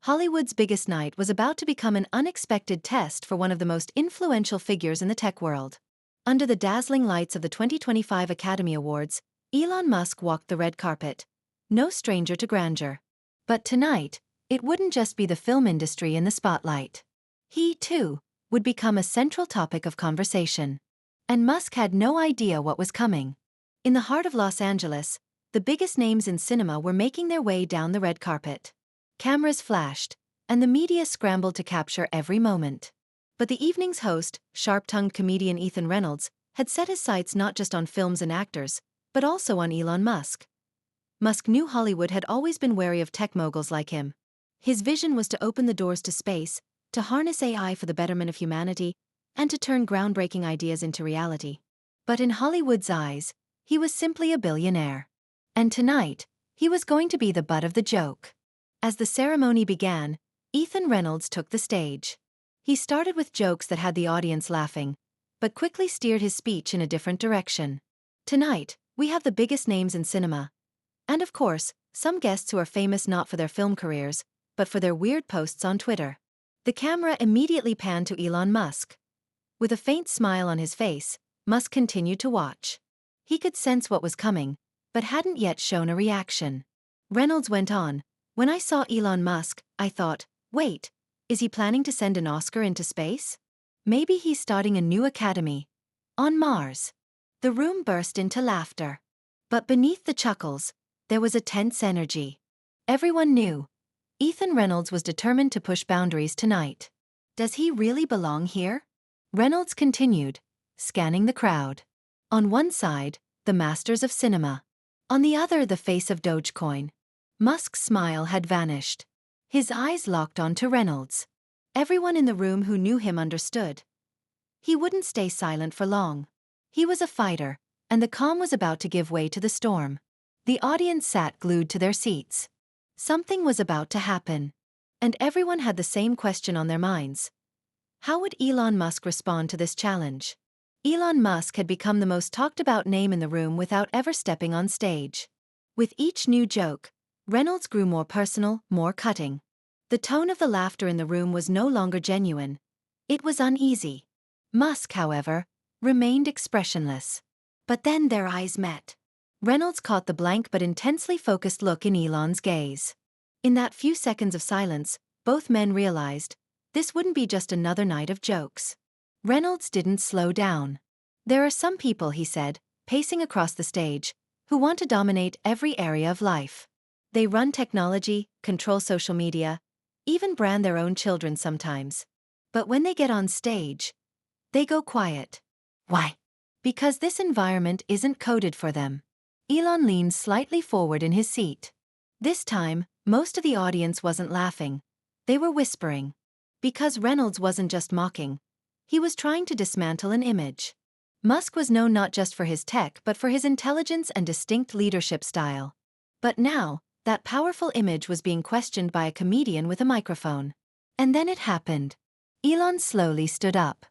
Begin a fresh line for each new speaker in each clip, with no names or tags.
Hollywood's biggest night was about to become an unexpected test for one of the most influential figures in the tech world. Under the dazzling lights of the 2025 Academy Awards, Elon Musk walked the red carpet. No stranger to grandeur. But tonight, it wouldn't just be the film industry in the spotlight. He, too, would become a central topic of conversation. And Musk had no idea what was coming. In the heart of Los Angeles, the biggest names in cinema were making their way down the red carpet. Cameras flashed, and the media scrambled to capture every moment. But the evening's host, sharp-tongued comedian Ethan Reynolds, had set his sights not just on films and actors, but also on Elon Musk. Musk knew Hollywood had always been wary of tech moguls like him. His vision was to open the doors to space, to harness AI for the betterment of humanity, and to turn groundbreaking ideas into reality. But in Hollywood's eyes, he was simply a billionaire. And tonight, he was going to be the butt of the joke. As the ceremony began, Ethan Reynolds took the stage. He started with jokes that had the audience laughing, but quickly steered his speech in a different direction. Tonight, we have the biggest names in cinema. And of course, some guests who are famous not for their film careers, but for their weird posts on Twitter. The camera immediately panned to Elon Musk. With a faint smile on his face, Musk continued to watch. He could sense what was coming, but hadn't yet shown a reaction. Reynolds went on, "When I saw Elon Musk, I thought, wait, is he planning to send an Oscar into space? Maybe he's starting a new academy. On Mars." The room burst into laughter. But beneath the chuckles, there was a tense energy. Everyone knew. Ethan Reynolds was determined to push boundaries tonight. Does he really belong here? Reynolds continued, scanning the crowd. On one side, the masters of cinema. On the other, the face of Dogecoin. Musk's smile had vanished. His eyes locked onto Reynolds. Everyone in the room who knew him understood. He wouldn't stay silent for long. He was a fighter, and the calm was about to give way to the storm. The audience sat glued to their seats. Something was about to happen. And everyone had the same question on their minds. How would Elon Musk respond to this challenge? Elon Musk had become the most talked-about name in the room without ever stepping on stage. With each new joke, Reynolds grew more personal, more cutting. The tone of the laughter in the room was no longer genuine. It was uneasy. Musk, however, remained expressionless. But then their eyes met. Reynolds caught the blank but intensely focused look in Elon's gaze. In that few seconds of silence, both men realized, this wouldn't be just another night of jokes. Reynolds didn't slow down. "There are some people," he said, pacing across the stage, "who want to dominate every area of life. They run technology, control social media, even brand their own children sometimes. But when they get on stage, they go quiet. Why? Because this environment isn't coded for them." Elon leaned slightly forward in his seat. This time, most of the audience wasn't laughing. They were whispering. Because Reynolds wasn't just mocking. He was trying to dismantle an image. Musk was known not just for his tech but for his intelligence and distinct leadership style. But now, that powerful image was being questioned by a comedian with a microphone. And then it happened. Elon slowly stood up.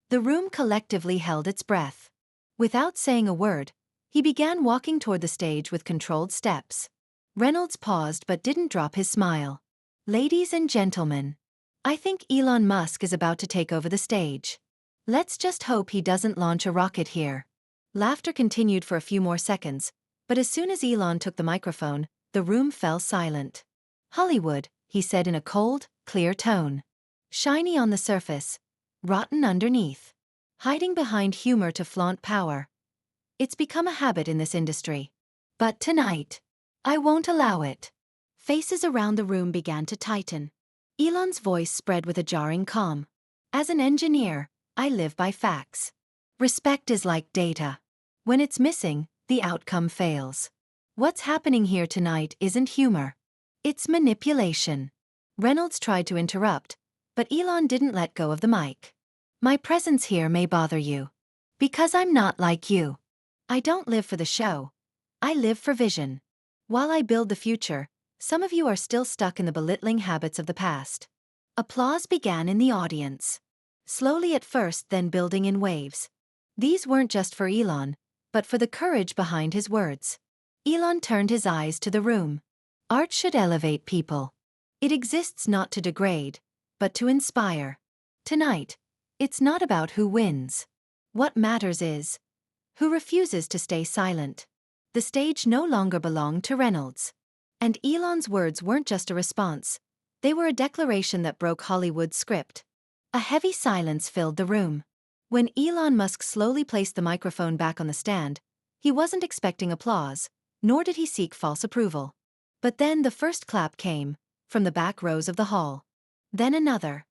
The room collectively held its breath. Without saying a word, he began walking toward the stage with controlled steps. Reynolds paused but didn't drop his smile. "Ladies and gentlemen, I think Elon Musk is about to take over the stage. Let's just hope he doesn't launch a rocket here." Laughter continued for a few more seconds, but as soon as Elon took the microphone, the room fell silent. "Hollywood," he said in a cold, clear tone. "Shiny on the surface, rotten underneath. Hiding behind humor to flaunt power. It's become a habit in this industry. But tonight, I won't allow it." Faces around the room began to tighten. Elon's voice spread with a jarring calm. "As an engineer, I live by facts. Respect is like data. When it's missing, the outcome fails. What's happening here tonight isn't humor. It's manipulation." Reynolds tried to interrupt, but Elon didn't let go of the mic. "My presence here may bother you. Because I'm not like you. I don't live for the show. I live for vision. While I build the future, some of you are still stuck in the belittling habits of the past." Applause began in the audience. Slowly at first, then building in waves. These weren't just for Elon, but for the courage behind his words. Elon turned his eyes to the room. "Art should elevate people. It exists not to degrade, but to inspire. Tonight, it's not about who wins. What matters is who refuses to stay silent. The stage no longer belonged to Reynolds. And Elon's words weren't just a response, they were a declaration that broke Hollywood's script. A heavy silence filled the room. When Elon Musk slowly placed the microphone back on the stand, he wasn't expecting applause, nor did he seek false approval. But then the first clap came, from the back rows of the hall. Then another.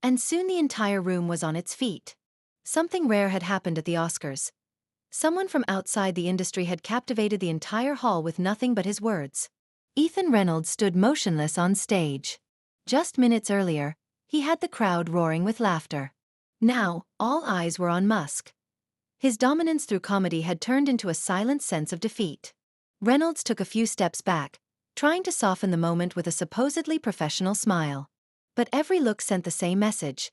And soon the entire room was on its feet. Something rare had happened at the Oscars. Someone from outside the industry had captivated the entire hall with nothing but his words. Ethan Reynolds stood motionless on stage. Just minutes earlier, he had the crowd roaring with laughter. Now, all eyes were on Musk. His dominance through comedy had turned into a silent sense of defeat. Reynolds took a few steps back, trying to soften the moment with a supposedly professional smile. But every look sent the same message.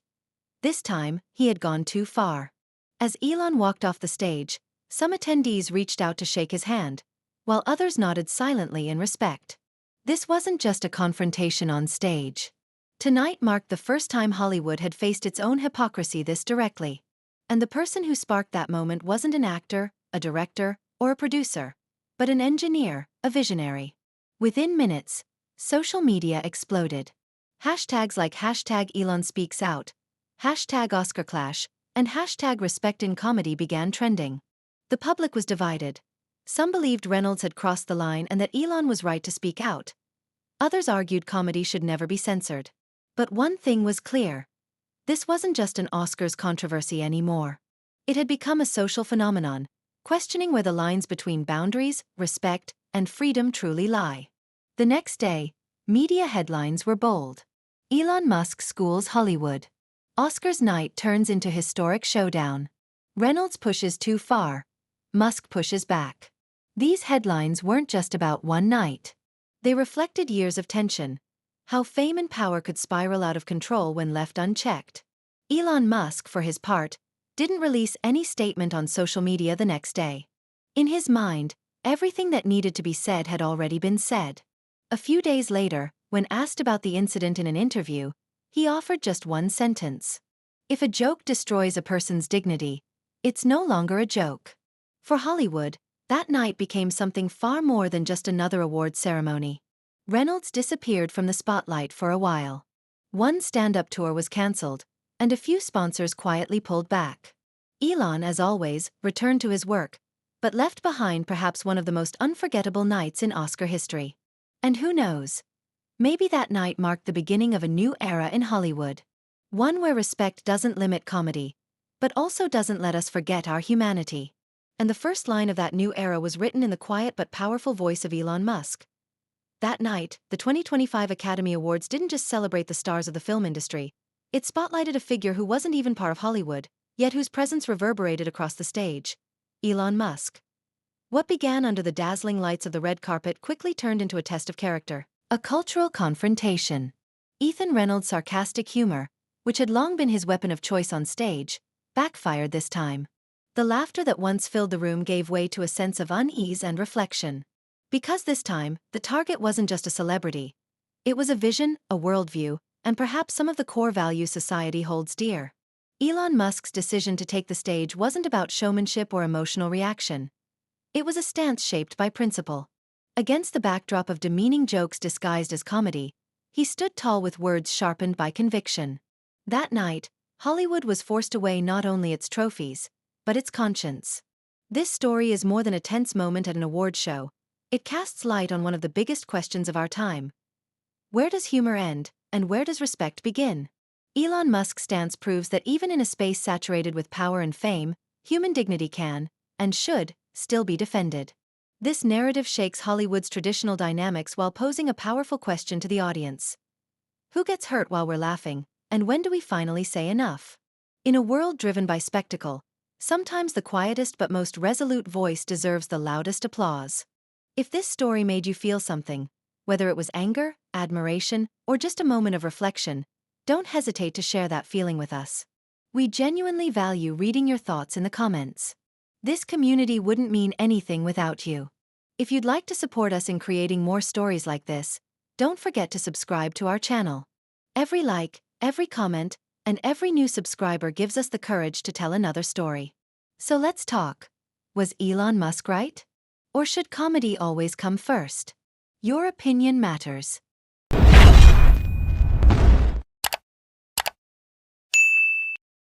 This time, he had gone too far. As Elon walked off the stage, some attendees reached out to shake his hand, while others nodded silently in respect. This wasn't just a confrontation on stage. Tonight marked the first time Hollywood had faced its own hypocrisy this directly. And the person who sparked that moment wasn't an actor, a director, or a producer, but an engineer, a visionary. Within minutes, social media exploded. Hashtags like hashtag Elon speaks out, hashtag Oscar clash, and hashtag respect in comedy began trending. The public was divided. Some believed Reynolds had crossed the line and that Elon was right to speak out. Others argued comedy should never be censored. But one thing was clear. This wasn't just an Oscars controversy anymore. It had become a social phenomenon, questioning where the lines between boundaries, respect, and freedom truly lie. The next day, media headlines were bold. Elon Musk schools Hollywood. Oscars night turns into historic showdown. Reynolds pushes too far. Musk pushes back. These headlines weren't just about one night. They reflected years of tension. How fame and power could spiral out of control when left unchecked. Elon Musk, for his part, didn't release any statement on social media the next day. In his mind, everything that needed to be said had already been said. A few days later, when asked about the incident in an interview, he offered just one sentence. If a joke destroys a person's dignity, it's no longer a joke. For Hollywood, that night became something far more than just another award ceremony. Reynolds disappeared from the spotlight for a while. One stand-up tour was cancelled, and a few sponsors quietly pulled back. Elon, as always, returned to his work, but left behind perhaps one of the most unforgettable nights in Oscar history. And who knows? Maybe that night marked the beginning of a new era in Hollywood. One where respect doesn't limit comedy, but also doesn't let us forget our humanity. And the first line of that new era was written in the quiet but powerful voice of Elon Musk. That night, the 2025 Academy Awards didn't just celebrate the stars of the film industry. It spotlighted a figure who wasn't even part of Hollywood, yet whose presence reverberated across the stage. Elon Musk. What began under the dazzling lights of the red carpet quickly turned into a test of character. A cultural confrontation. Ethan Reynolds' sarcastic humor, which had long been his weapon of choice on stage, backfired this time. The laughter that once filled the room gave way to a sense of unease and reflection. Because this time, the target wasn't just a celebrity. It was a vision, a worldview, and perhaps some of the core values society holds dear. Elon Musk's decision to take the stage wasn't about showmanship or emotional reaction. It was a stance shaped by principle. Against the backdrop of demeaning jokes disguised as comedy, he stood tall with words sharpened by conviction. That night, Hollywood was forced to weigh not only its trophies, but its conscience. This story is more than a tense moment at an award show. It casts light on one of the biggest questions of our time. Where does humor end, and where does respect begin? Elon Musk's stance proves that even in a space saturated with power and fame, human dignity can, and should, still be defended. This narrative shakes Hollywood's traditional dynamics while posing a powerful question to the audience. Who gets hurt while we're laughing, and when do we finally say enough? In a world driven by spectacle, sometimes the quietest but most resolute voice deserves the loudest applause. If this story made you feel something, whether it was anger, admiration, or just a moment of reflection, don't hesitate to share that feeling with us. We genuinely value reading your thoughts in the comments. This community wouldn't mean anything without you. If you'd like to support us in creating more stories like this, don't forget to subscribe to our channel. Every like, every comment, and every new subscriber gives us the courage to tell another story. So let's talk. Was Elon Musk right? Or should comedy always come first? Your opinion matters.